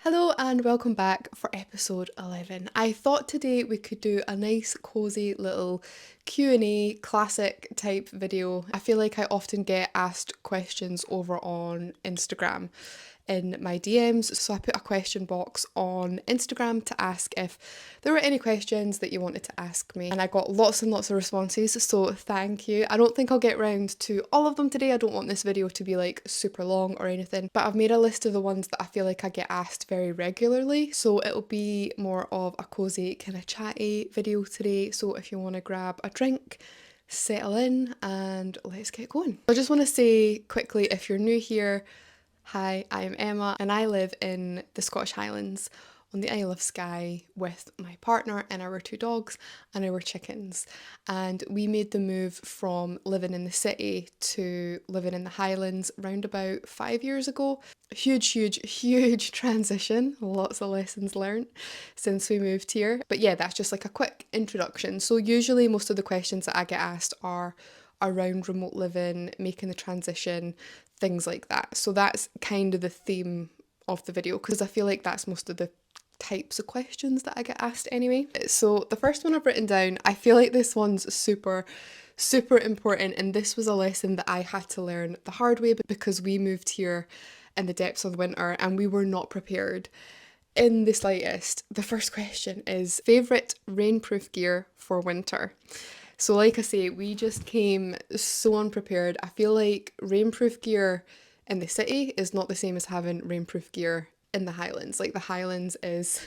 Hello and welcome back for episode 11. I thought today we could do a nice cozy little Q&A classic type video. I feel like I often get asked questions over on Instagram in my DMs, so I put a question box on Instagram to ask if there were any questions that you wanted to ask me, and I got lots and lots of responses, so thank you. I don't think I'll get round to all of them today. I don't want this video to be like super long or anything, but I've made a list of the ones that I feel like I get asked very regularly, so it'll be more of a cozy kind of chatty video today. So if you want to grab a drink, settle in and let's get going. I just want to say quickly, if you're new here, hi, I'm Emma and I live in the Scottish Highlands on the Isle of Skye with my partner and our two dogs and our chickens. And we made the move from living in the city to living in the Highlands round about 5 years ago. Huge transition, lots of lessons learned since we moved here. But yeah, that's just like a quick introduction. So usually most of the questions that I get asked are around remote living, making the transition, things like that. So that's kind of the theme of the video, because I feel like that's most of the types of questions that I get asked anyway. So the first one I've written down, I feel like this one's super important, and this was a lesson that I had to learn the hard way because we moved here in the depths of winter and we were not prepared in the slightest. The first question is favourite rainproof gear for winter. So like I say, we just came so unprepared. I feel like rainproof gear in the city is not the same as having rainproof gear in the Highlands. Like the Highlands is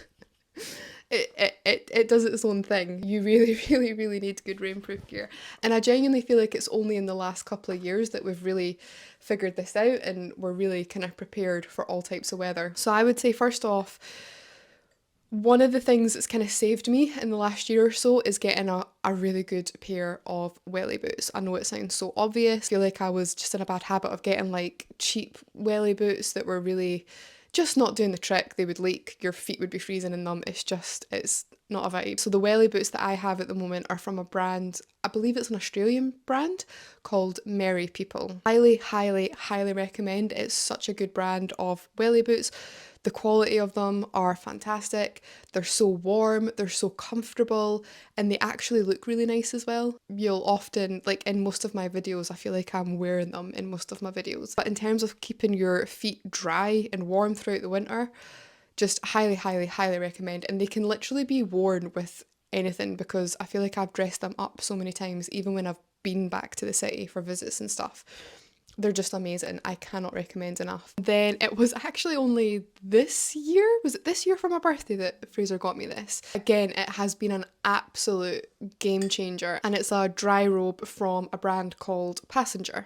it does its own thing. You really need good rainproof gear. And I genuinely feel like it's only in the last couple of years that we've really figured this out and we're really kind of prepared for all types of weather. So I would say first off, one of the things that's kind of saved me in the last year or so is getting a really good pair of welly boots. I know it sounds so obvious. I feel like I was just in a bad habit of getting like cheap welly boots that were really just not doing the trick. They would leak, your feet would be freezing in them. It's not a vibe. So the welly boots that I have at the moment are from a brand, I believe it's an Australian brand called Merry People. Highly recommend. It's such a good brand of welly boots. The quality of them are fantastic. They're so warm, they're so comfortable, and they actually look really nice as well. You'll often, like in most of my videos, I feel like I'm wearing them in most of my videos. But in terms of keeping your feet dry and warm throughout the winter, just highly recommend. And they can literally be worn with anything because I feel like I've dressed them up so many times, even when I've been back to the city for visits and stuff. They're just amazing. I cannot recommend enough. Then it was actually only this year, was it this year for my birthday that Fraser got me this? Again, it has been an absolute game changer, and it's a dry robe from a brand called Passenger.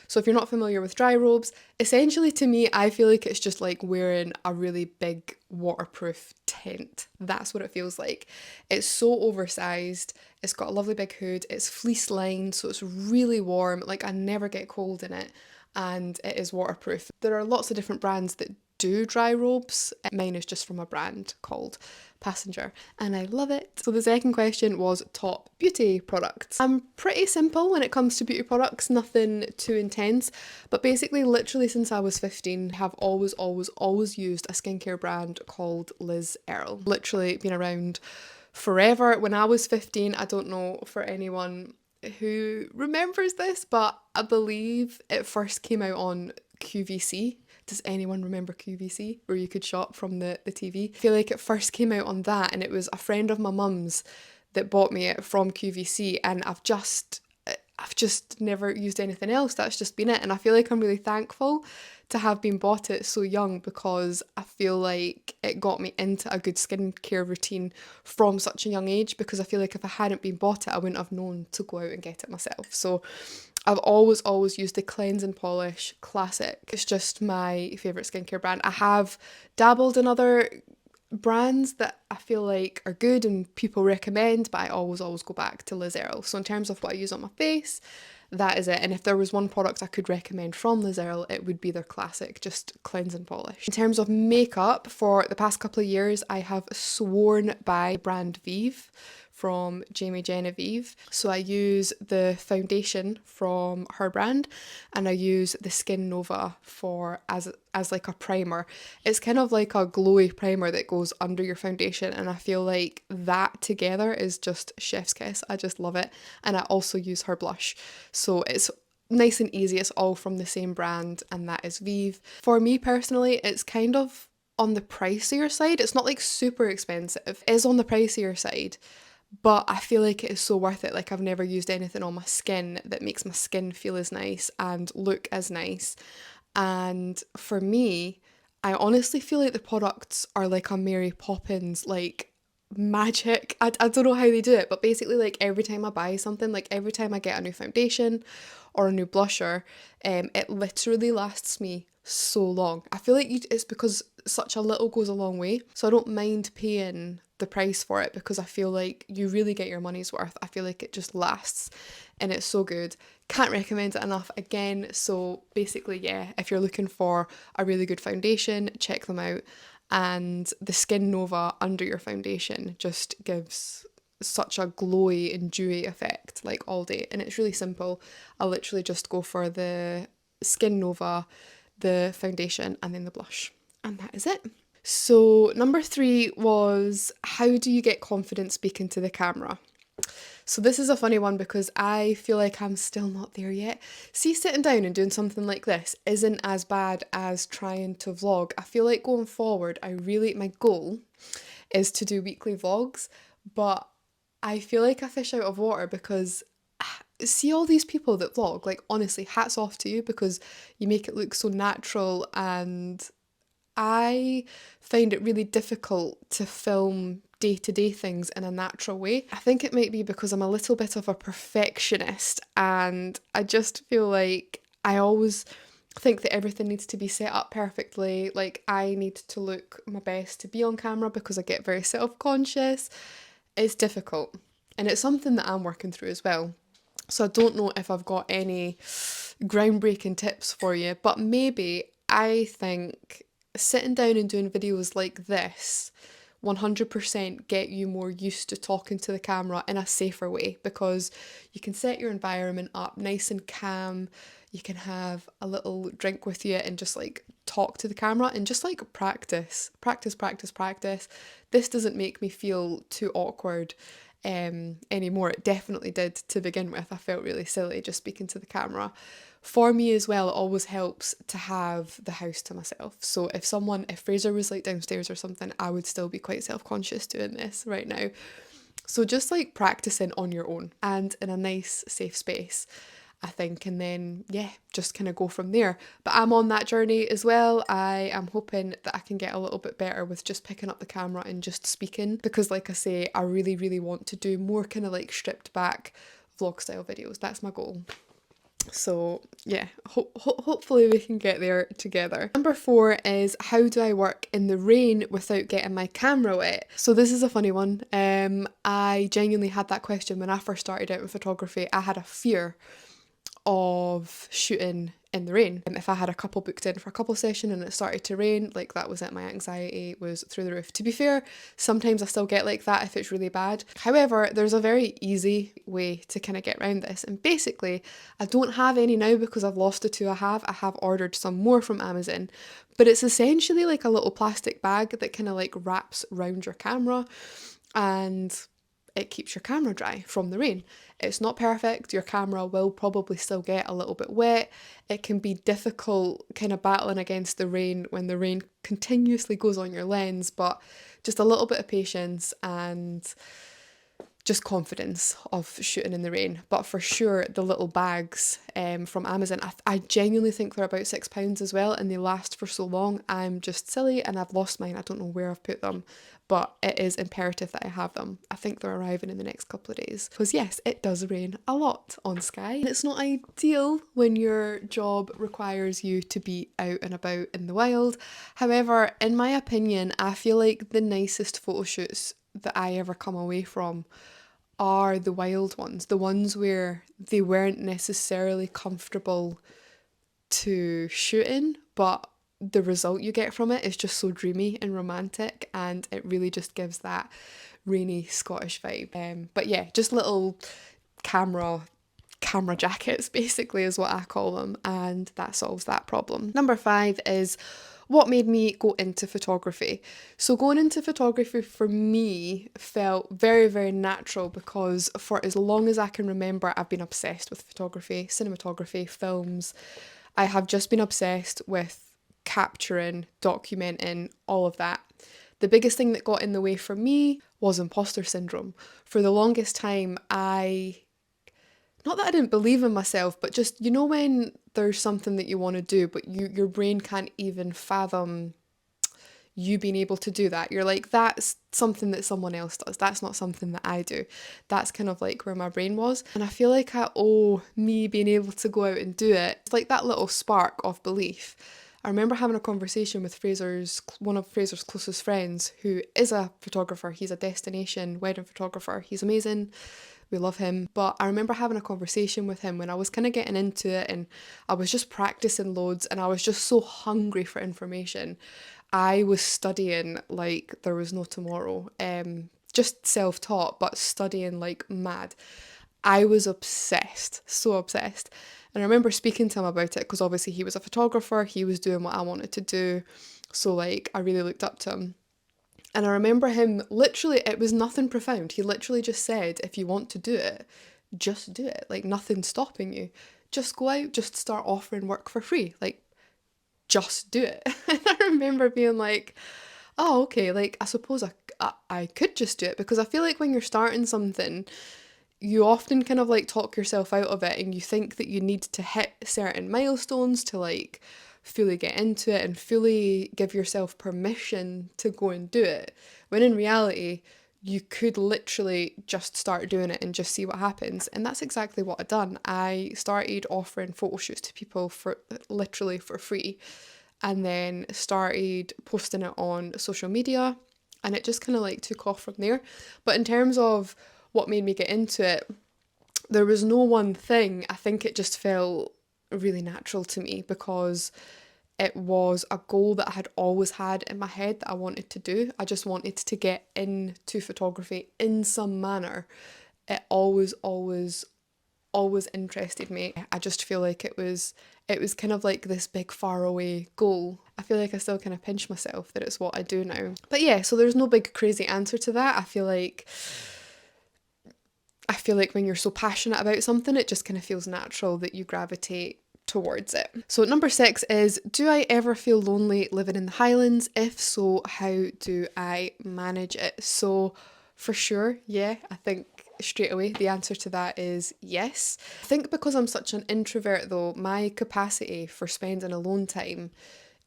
So if you're not familiar with dry robes, essentially to me, I feel like it's just like wearing a really big waterproof tent. That's what it feels like. It's so oversized. It's got a lovely big hood. It's fleece lined, so it's really warm. Like I never get cold in it, and it is waterproof. There are lots of different brands that do dry robes. Mine is just from a brand called Passenger and I love it. So the second question was top beauty products. I'm pretty simple when it comes to beauty products, nothing too intense, but basically literally since I was 15 I have always used a skincare brand called Liz Earle. Literally been around forever. When I was 15, I don't know for anyone who remembers this, but I believe it first came out on QVC. Does anyone remember QVC, where you could shop from the TV? I feel like it first came out on that, and it was a friend of my mum's that bought me it from QVC, and I've just never used anything else. That's just been it, and I feel like I'm really thankful to have been bought it so young because I feel like it got me into a good skincare routine from such a young age, because I feel like if I hadn't been bought it I wouldn't have known to go out and get it myself. So I've always used the Cleanse and Polish Classic. It's just my favourite skincare brand. I have dabbled in other brands that I feel like are good and people recommend, but I always go back to Liz Earle. So in terms of what I use on my face, that is it. And if there was one product I could recommend from Liz Earle, it would be their classic, just Cleanse and Polish. In terms of makeup, for the past couple of years, I have sworn by brand Vive from Jamie Genevieve. So I use the foundation from her brand, and I use the Skin Nova for as like a primer. It's kind of like a glowy primer that goes under your foundation, and I feel like that together is just chef's kiss. I just love it. And I also use her blush. So it's nice and easy. It's all from the same brand, and that is Vive. For me personally, it's kind of on the pricier side. It's not like super expensive. It is on the pricier side, but I feel like it is so worth it. Like, I've never used anything on my skin that makes my skin feel as nice and look as nice. And for me, I honestly feel like the products are like a Mary Poppins, like magic. I don't know how they do it, but basically, like every time I buy something, like every time I get a new foundation or a new blusher, it literally lasts me so long. I feel like it's because such a little goes a long way. So I don't mind paying the price for it because I feel like you really get your money's worth. I feel like it just lasts and it's so good. Can't recommend it enough again. So basically, yeah, if you're looking for a really good foundation, check them out. And the Skin Nova under your foundation just gives such a glowy and dewy effect like all day, and it's really simple. I literally just go for the Skin Nova, the foundation, and then the blush, and that is it. So number 3 was, how do you get confident speaking to the camera? So this is a funny one because I feel like I'm still not there yet. See, sitting down and doing something like this isn't as bad as trying to vlog. I feel like going forward, my goal is to do weekly vlogs, but I feel like I fish out of water because see all these people that vlog, like honestly, hats off to you because you make it look so natural, and I find it really difficult to film day-to-day things in a natural way. I think it might be because I'm a little bit of a perfectionist, and I just feel like I always think that everything needs to be set up perfectly. Like, I need to look my best to be on camera because I get very self-conscious. It's difficult, and it's something that I'm working through as well. So I don't know if I've got any groundbreaking tips for you, but maybe I think sitting down and doing videos like this 100% get you more used to talking to the camera in a safer way, because you can set your environment up nice and calm. You can have a little drink with you and just like talk to the camera and just like practice. This doesn't make me feel too awkward anymore. It definitely did to begin with. I felt really silly just speaking to the camera. For me as well, it always helps to have the house to myself. So if Fraser was like downstairs or something, I would still be quite self-conscious doing this right now. So just like practicing on your own and in a nice safe space, I think, and then yeah, just kind of go from there. But I'm on that journey as well. I am hoping that I can get a little bit better with just picking up the camera and just speaking, because like I say, I really, really want to do more kind of like stripped back vlog style videos. That's my goal. So yeah, hopefully we can get there together. Number 4 is, how do I work in the rain without getting my camera wet? So this is a funny one. I genuinely had that question when I first started out in photography. I had a fear of shooting in the rain. If I had a couple booked in for a couple session and it started to rain, like that was it, my anxiety was through the roof. To be fair, sometimes I still get like that if it's really bad. However, there's a very easy way to kind of get around this, and basically I don't have any now because I've lost the 2 I have. I have ordered some more from Amazon, but it's essentially like a little plastic bag that kind of like wraps around your camera, and it keeps your camera dry from the rain. It's not perfect. Your camera will probably still get a little bit wet. It can be difficult kind of battling against the rain when the rain continuously goes on your lens, but just a little bit of patience and just confidence of shooting in the rain. But for sure, the little bags from Amazon, I genuinely think they're about £6 as well, and they last for so long. I'm just silly and I've lost mine. I don't know where I've put them, but it is imperative that I have them. I think they're arriving in the next couple of days, because yes, it does rain a lot on Skye, and it's not ideal when your job requires you to be out and about in the wild. However, in my opinion, I feel like the nicest photo shoots that I ever come away from are the wild ones, the ones where they weren't necessarily comfortable to shoot in, but the result you get from it is just so dreamy and romantic, and it really just gives that rainy Scottish vibe. But yeah, just little camera jackets basically is what I call them, and that solves that problem. Number 5 is what made me go into photography. So going into photography for me felt very, very natural because for as long as I can remember, I've been obsessed with photography, cinematography, films. I have just been obsessed with capturing, documenting, all of that. The biggest thing that got in the way for me was imposter syndrome. For the longest time, not that I didn't believe in myself, but just, you know, when there's something that you want to do, but your brain can't even fathom you being able to do that. You're like, that's something that someone else does. That's not something that I do. That's kind of like where my brain was. And I feel like I owe me being able to go out and do it. It's like that little spark of belief. I remember having a conversation with one of Fraser's closest friends, who is a photographer. He's a destination wedding photographer. He's amazing. We love him. But I remember having a conversation with him when I was kind of getting into it, and I was just practicing loads, and I was just so hungry for information. I was studying like there was no tomorrow. Just self-taught, but studying like mad. I was obsessed, so obsessed. And I remember speaking to him about it because obviously he was a photographer, he was doing what I wanted to do. So like I really looked up to him. And I remember him literally, it was nothing profound. He literally just said, if you want to do it, just do it. Like nothing's stopping you. Just go out, just start offering work for free. Like just do it. And I remember being like, oh, okay, like I suppose I could just do it, because I feel like when you're starting something, you often kind of like talk yourself out of it, and you think that you need to hit certain milestones to like fully get into it and fully give yourself permission to go and do it. When in reality, you could literally just start doing it and just see what happens. And that's exactly what I done. I started offering photo shoots to people for literally for free, and then started posting it on social media, and it just kind of like took off from there. But in terms of what made me get into it, there was no one thing. I think it just felt really natural to me because it was a goal that I had always had in my head that I wanted to do. I just wanted to get into photography in some manner. It always interested me. I just feel like it was kind of like this big faraway goal. I feel like I still kind of pinch myself that it's what I do now. But yeah, so there's no big crazy answer to that. I feel like when you're so passionate about something, it just kind of feels natural that you gravitate towards it. So number 6 is, do I ever feel lonely living in the Highlands? If so, how do I manage it? So for sure, yeah, I think straight away the answer to that is yes. I think because I'm such an introvert though, my capacity for spending alone time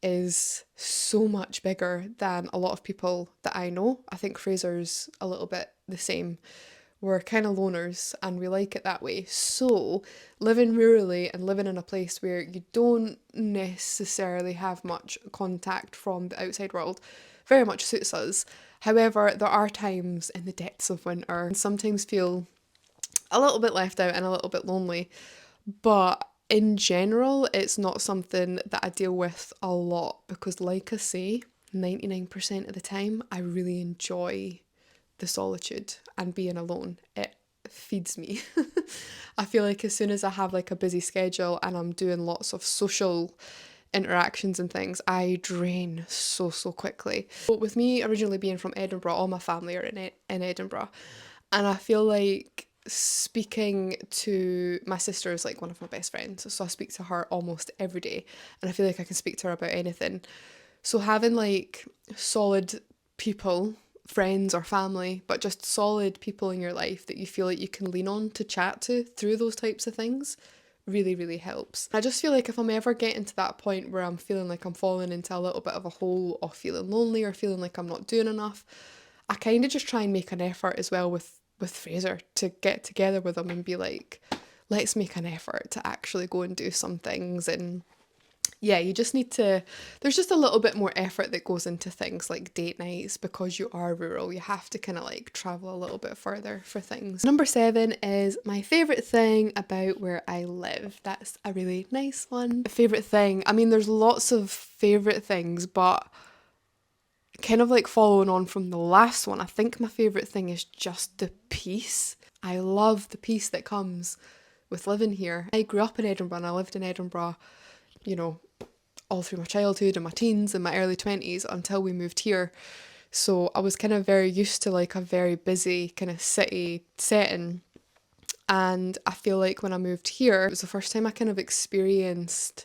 is so much bigger than a lot of people that I know. I think Fraser's a little bit the same. We're kind of loners and we like it that way. So, living rurally and living in a place where you don't necessarily have much contact from the outside world very much suits us. However, there are times in the depths of winter and sometimes feel a little bit left out and a little bit lonely. But in general, it's not something that I deal with a lot because, like I say, 99% of the time, I really enjoy the solitude and being alone. It feeds me. I feel like as soon as I have like a busy schedule and I'm doing lots of social interactions and things, I drain so quickly. But with me originally being from Edinburgh, all my family are in Edinburgh, and I feel like speaking to my sister is like one of my best friends, so I speak to her almost every day, and I feel like I can speak to her about anything. So having like solid people, friends or family, but just solid people in your life that you feel like you can lean on to chat to through those types of things really helps. I just feel like if I'm ever getting to that point where I'm feeling like I'm falling into a little bit of a hole of feeling lonely or feeling like I'm not doing enough, I kind of just try and make an effort as well with Fraser to get together with him and be like, let's make an effort to actually go and do some things. And yeah, you just need to, there's just a little bit more effort that goes into things like date nights because you are rural. You have to kind of like travel a little bit further for things. Number 7 is my favourite thing about where I live. That's a really nice one. Favourite thing, I mean, there's lots of favourite things, but kind of like following on from the last one, I think my favourite thing is just the peace. I love the peace that comes with living here. I grew up in Edinburgh and I lived in Edinburgh, you know, all through my childhood and my teens and my early 20s until we moved here. So I was kind of very used to like a very busy kind of city setting. And I feel like when I moved here, it was the first time I kind of experienced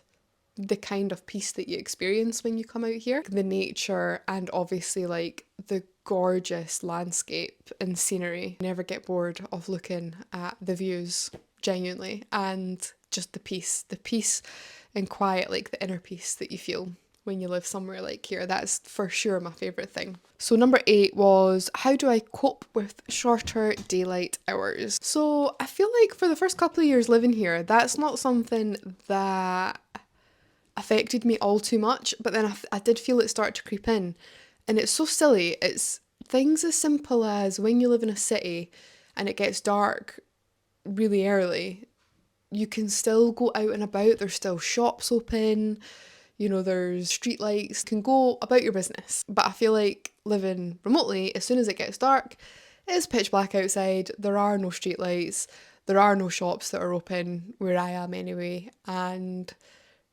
the kind of peace that you experience when you come out here. The nature and obviously like the gorgeous landscape and scenery. I never get bored of looking at the views, genuinely, and just the peace and quiet, like the inner peace that you feel when you live somewhere like here. That's for sure my favourite thing. So number 8 was, how do I cope with shorter daylight hours? So I feel like for the first couple of years living here, that's not something that affected me all too much, but then I did feel it start to creep in. And it's so silly. It's things as simple as when you live in a city and it gets dark really early, you can still go out and about. There's still shops open, you know, there's street lights, can go about your business. But I feel like living remotely, as soon as it gets dark, it's pitch black outside. There are no street lights. There are no shops that are open where I am anyway. And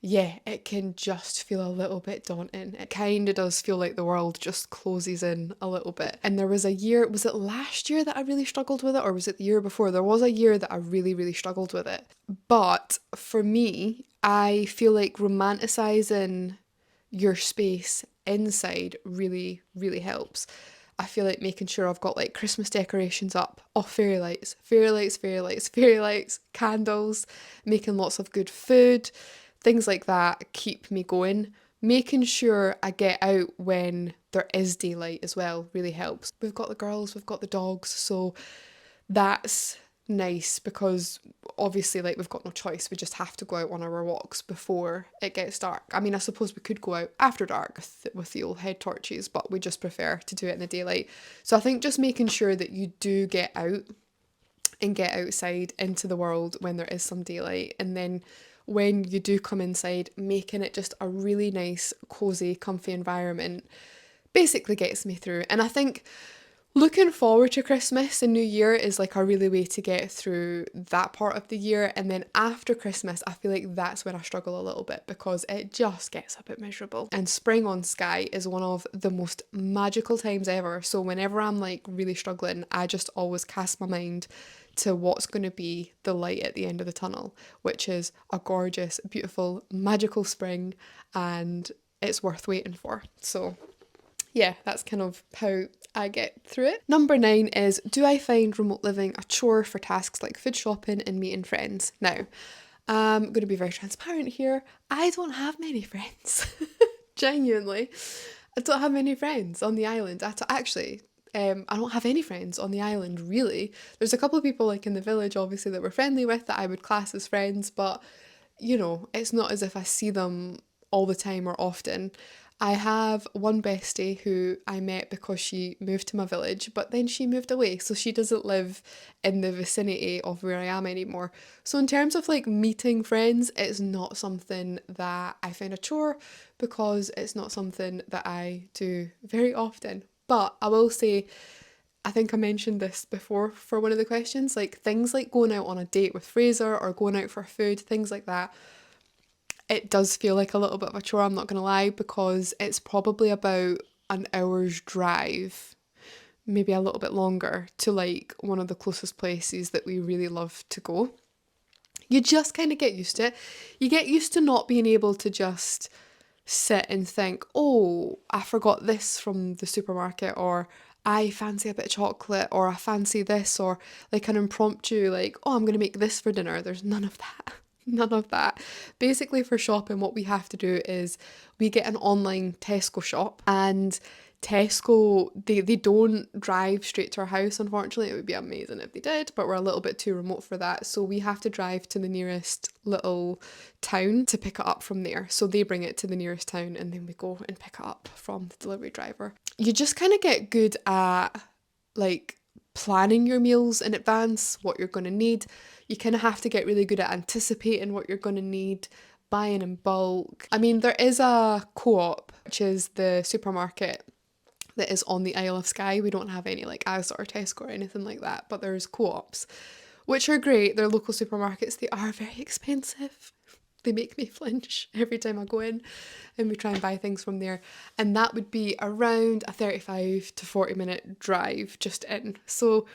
yeah, it can just feel a little bit daunting. It kind of does feel like the world just closes in a little bit. And there was a year, was it last year that I really struggled with it, or was it the year before? There was a year that I really, really struggled with it. But for me, I feel like romanticising your space inside really, really helps. I feel like making sure I've got like Christmas decorations up, fairy lights, fairy lights, fairy lights, fairy lights, candles, making lots of good food. Things like that keep me going. Making sure I get out when there is daylight as well really helps. We've got the girls, we've got the dogs, so that's nice because obviously like we've got no choice. We just have to go out on our walks before it gets dark. I mean, I suppose we could go out after dark with the old head torches, but we just prefer to do it in the daylight. So I think just making sure that you do get out and get outside into the world when there is some daylight, and then when you do come inside, making it just a really nice, cozy, comfy environment basically gets me through. And I think looking forward to Christmas and New Year is like a really way to get through that part of the year. And then after Christmas, I feel like that's when I struggle a little bit because it just gets a bit miserable. And spring on Skye is one of the most magical times ever. So whenever I'm like really struggling, I just always cast my mind to what's going to be the light at the end of the tunnel, which is a gorgeous, beautiful, magical spring, and it's worth waiting for. So yeah, that's kind of how I get through it. Number 9 is, do I find remote living a chore for tasks like food shopping and meeting friends? Now, I'm going to be very transparent here. I don't have many friends. Genuinely. I don't have many friends on the island. I don't have any friends on the island, really. There's a couple of people like in the village, obviously, that we're friendly with that I would class as friends, but, you know, it's not as if I see them all the time or often. I have one bestie who I met because she moved to my village, but then she moved away, so she doesn't live in the vicinity of where I am anymore. So in terms of like meeting friends, it's not something that I find a chore because it's not something that I do very often. But I will say, I think I mentioned this before for one of the questions, like things like going out on a date with Fraser or going out for food, things like that, it does feel like a little bit of a chore, I'm not going to lie, because it's probably about an hour's drive, maybe a little bit longer, to like one of the closest places that we really love to go. You just kind of get used to it. You get used to not being able to just sit and think, oh, I forgot this from the supermarket, or I fancy a bit of chocolate, or I fancy this, or like an impromptu, like, oh, I'm going to make this for dinner. There's none of that. None of that. Basically, for shopping, what we have to do is we get an online Tesco shop, and Tesco, they don't drive straight to our house, unfortunately. It would be amazing if they did, but we're a little bit too remote for that. So we have to drive to the nearest little town to pick it up from there. So they bring it to the nearest town and then we go and pick it up from the delivery driver. You just kind of get good at like planning your meals in advance, what you're going to need. You kind of have to get really good at anticipating what you're going to need, buying in bulk. I mean, there is a Co-op, which is the supermarket that is on the Isle of Skye. We don't have any like Asda or Tesco or anything like that, but there's Co-ops, which are great. They're local supermarkets. They are very expensive. They make me flinch every time I go in and we try and buy things from there. And that would be around a 35 to 40 minute drive just in. So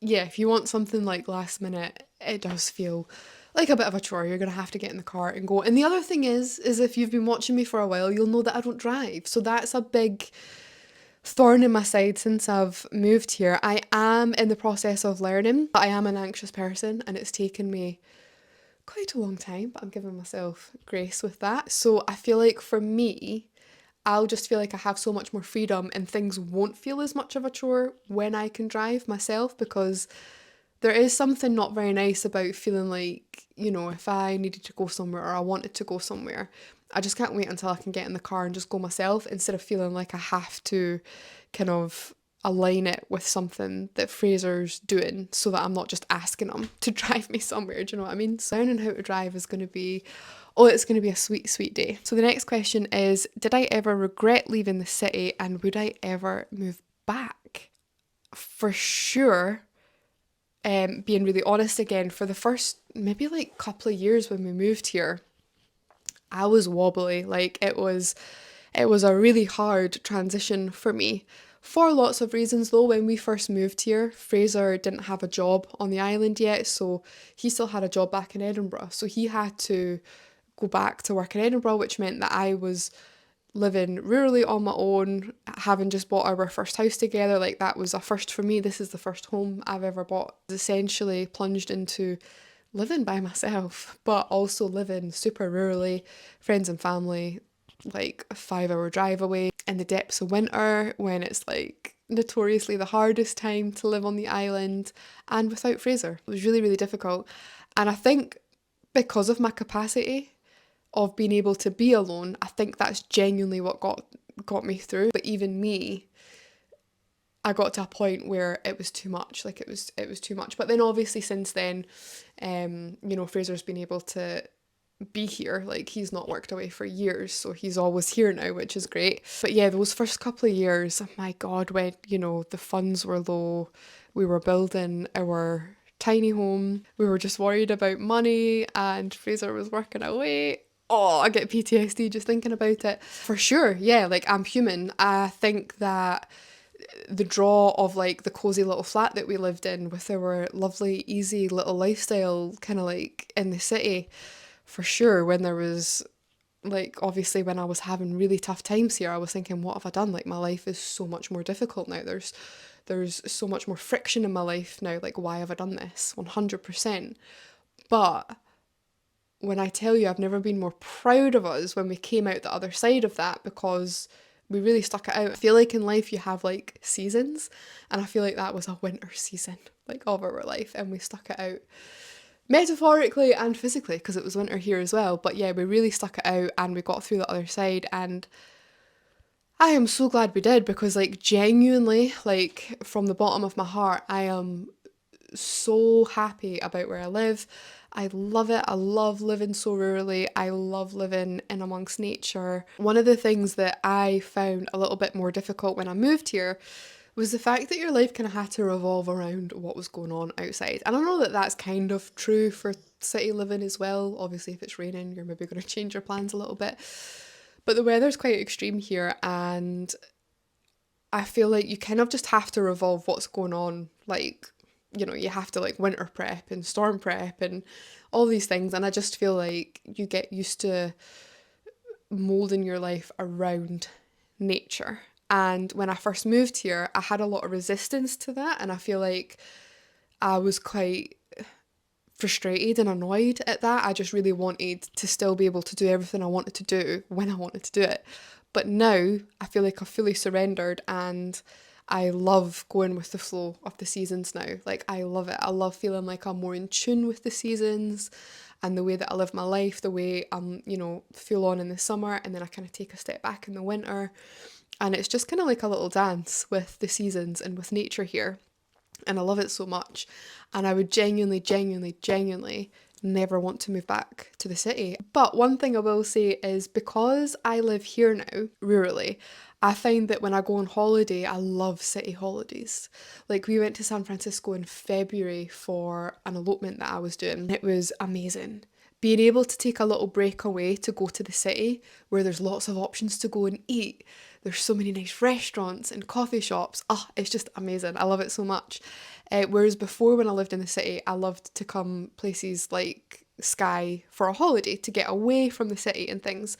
yeah, if you want something like last minute, it does feel like a bit of a chore. You're going to have to get in the car and go. And the other thing is if you've been watching me for a while, you'll know that I don't drive. So that's a big thorn in my side since I've moved here. I am in the process of learning, but I am an anxious person and it's taken me quite a long time, but I'm giving myself grace with that. So I feel like for me, I'll just feel like I have so much more freedom and things won't feel as much of a chore when I can drive myself, because there is something not very nice about feeling like, you know, if I needed to go somewhere or I wanted to go somewhere, I just can't wait until I can get in the car and just go myself, instead of feeling like I have to kind of align it with something that Fraser's doing so that I'm not just asking him to drive me somewhere. Do you know what I mean? So learning how to drive is going to be, oh, it's going to be a sweet, sweet day. So the next question is, did I ever regret leaving the city and would I ever move back? For sure. Being really honest again, for the first maybe like couple of years when we moved here, I was wobbly. Like it was a really hard transition for me. For lots of reasons though, when we first moved here, Fraser didn't have a job on the island yet, so he still had a job back in Edinburgh. So he had to go back to work in Edinburgh, which meant that I was living rurally on my own, having just bought our first house together. Like that was a first for me. This is the first home I've ever bought. Essentially plunged into living by myself, but also living super rurally, friends and family, like a 5 hour drive away in the depths of winter when it's like notoriously the hardest time to live on the island, and without Fraser. It was really, really difficult. And I think because of my capacity of being able to be alone, I think that's genuinely what got me through. But even me, I got to a point where it was too much. Like it was too much. But then obviously since then, you know, Fraser's been able to be here. Like he's not worked away for years, so he's always here now, which is great. But yeah, those first couple of years, oh my God, when, you know, the funds were low, we were building our tiny home, we were just worried about money and Fraser was working away. Oh, I get PTSD just thinking about it. For sure, yeah, like I'm human. I think that the draw of like the cozy little flat that we lived in with our lovely, easy little lifestyle, kind of like in the city, for sure, when there was like, obviously when I was having really tough times here, I was thinking, what have I done? Like my life is so much more difficult now. There's so much more friction in my life now. Like, why have I done this? 100%. But when I tell you, I've never been more proud of us when we came out the other side of that, because we really stuck it out. I feel like in life you have like seasons, and I feel like that was a winter season, like of our life, and we stuck it out metaphorically and physically because it was winter here as well. But yeah, we really stuck it out and we got through the other side, and I am so glad we did, because like genuinely, like from the bottom of my heart, I am so happy about where I live. I love it. I love living so rurally. I love living in amongst nature. One of the things that I found a little bit more difficult when I moved here was the fact that your life kind of had to revolve around what was going on outside. And I know that that's kind of true for city living as well. Obviously, if it's raining, you're maybe going to change your plans a little bit. But the weather's quite extreme here, and I feel like you kind of just have to revolve what's going on. Like, you know, you have to like winter prep and storm prep and all these things. And I just feel like you get used to molding your life around nature. And when I first moved here, I had a lot of resistance to that. And I feel like I was quite frustrated and annoyed at that. I just really wanted to still be able to do everything I wanted to do when I wanted to do it. But now I feel like I've fully surrendered, and I love going with the flow of the seasons now. Like, I love it. I love feeling like I'm more in tune with the seasons and the way that I live my life, the way I'm, full on in the summer, and then I kind of take a step back in the winter. And it's just kind of like a little dance with the seasons and with nature here. And I love it so much. And I would genuinely never want to move back to the city. But one thing I will say is, because I live here now, rurally, I find that when I go on holiday, I love city holidays. Like, we went to San Francisco in February for an elopement that I was doing. It was amazing. Being able to take a little break away to go to the city where there's lots of options to go and eat. There's so many nice restaurants and coffee shops. It's just amazing. I love it so much. Whereas before, when I lived in the city, I loved to come places like Skye for a holiday to get away from the city and things.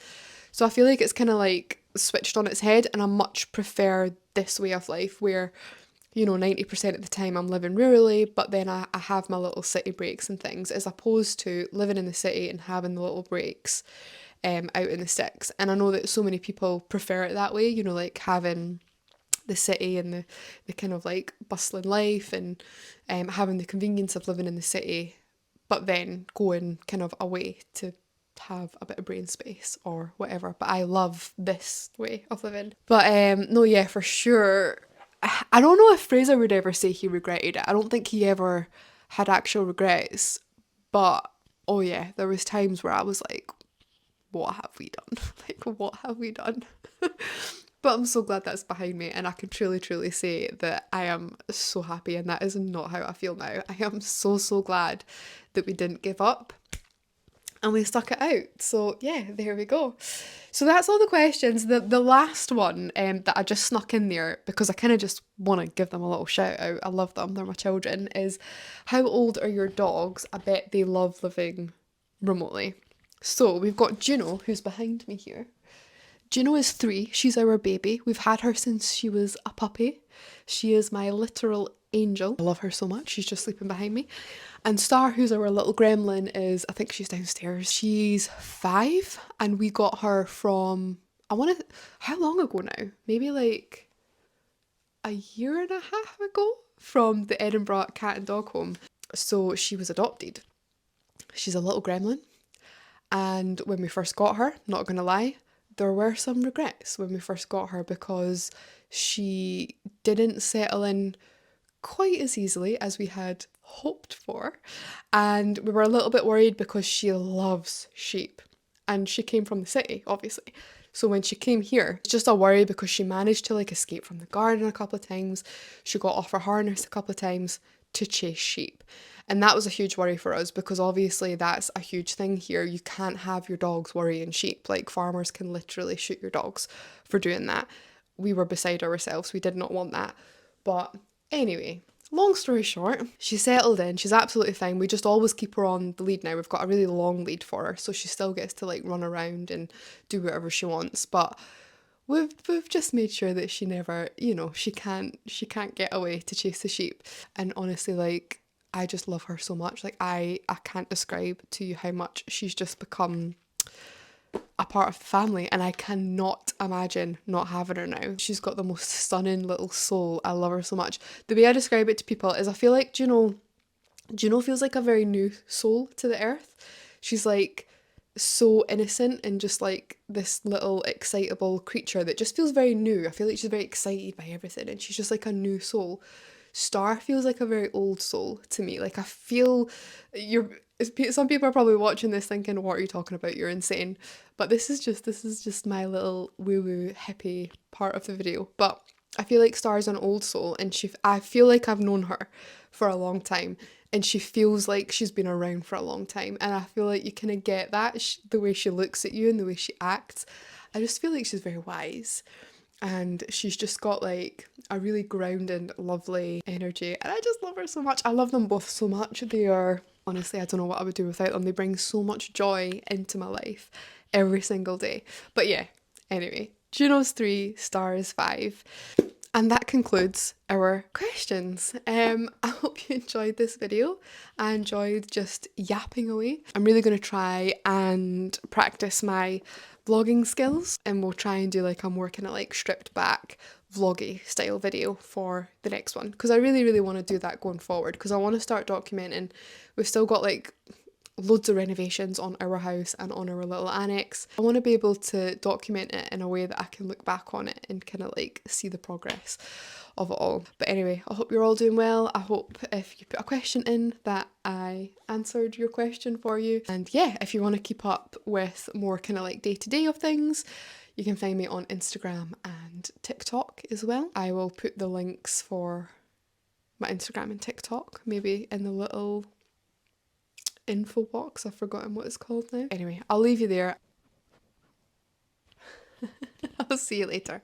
So I feel like it's kind of like switched on its head, and I much prefer this way of life where 90% of the time I'm living rurally, but then I have my little city breaks and things, as opposed to living in the city and having the little breaks out in the sticks. And I know that so many people prefer it that way, like having the city and the kind of like bustling life, and having the convenience of living in the city, but then going kind of away to have a bit of brain space or whatever. But I love this way of living. But no, yeah, for sure. I don't know if Fraser would ever say he regretted it. I don't think he ever had actual regrets. But oh yeah, there was times where I was like, what have we done? Like, what have we done? But I'm so glad that's behind me, and I can truly say that I am so happy, and that is not how I feel now. I am so glad that we didn't give up and we stuck it out. So yeah, there we go. So that's all the questions. The last one that I just snuck in there because I kind of just want to give them a little shout out. I love them. They're my children. Is, how old are your dogs? I bet they love living remotely. So we've got Juno, who's behind me here. Juno is 3. She's our baby. We've had her since she was a puppy. She is my literal angel. I love her so much. She's just sleeping behind me. And Star, who's our little gremlin, I think she's downstairs. She's 5, and we got her from, how long ago now? Maybe like a year and a half ago, from the Edinburgh Cat and Dog Home. So she was adopted. She's a little gremlin. And when we first got her, not gonna lie, there were some regrets when we first got her, because she didn't settle in quite as easily as we had hoped for, and we were a little bit worried because she loves sheep, and she came from the city, obviously. So when she came here, it's just a worry because she managed to like escape from the garden a couple of times. She got off her harness a couple of times to chase sheep. And that was a huge worry for us, because obviously that's a huge thing here. You can't have your dogs worrying sheep. Like, farmers can literally shoot your dogs for doing that. We were beside ourselves. We did not want that. But anyway, long story short, she settled in. She's absolutely fine. We just always keep her on the lead now. We've got a really long lead for her, so she still gets to like run around and do whatever she wants. But we've just made sure that she never, she can't get away to chase the sheep. And honestly, like, I just love her so much. Like, I can't describe to you how much she's just become a part of the family, and I cannot imagine not having her now. She's got the most stunning little soul. I love her so much. The way I describe it to people is, I feel like Juno feels like a very new soul to the earth. She's like so innocent and just like this little excitable creature that just feels very new. I feel like she's very excited by everything, and she's just like a new soul. Star feels like a very old soul to me. Like, I feel some people are probably watching this thinking, what are you talking about? You're insane. But this is just my little woo-woo hippie part of the video. But I feel like Star's an old soul, and I feel like I've known her for a long time, and she feels like she's been around for a long time. And I feel like you kind of get that, the way she looks at you and the way she acts. I just feel like she's very wise. And she's just got like a really grounded, lovely energy. And I just love her so much. I love them both so much. They are, honestly, I don't know what I would do without them. They bring so much joy into my life every single day. But yeah, anyway, Juno's 3, Star is 5. And that concludes our questions. I hope you enjoyed this video. I enjoyed just yapping away. I'm really going to try and practice my vlogging skills, and we'll try and do like a more kind of like stripped back vloggy style video for the next one, because I really really want to do that going forward, because I want to start documenting. We've still got like loads of renovations on our house and on our little annex. I want to be able to document it in a way that I can look back on it and kind of like see the progress of it all. But anyway, I hope you're all doing well. I hope if you put a question in that I answered your question for you. And yeah, if you want to keep up with more kind of like day-to-day of things, you can find me on Instagram and TikTok as well. I will put the links for my Instagram and TikTok maybe in the little info box. I've forgotten what it's called now. Anyway, I'll leave you there. I'll see you later.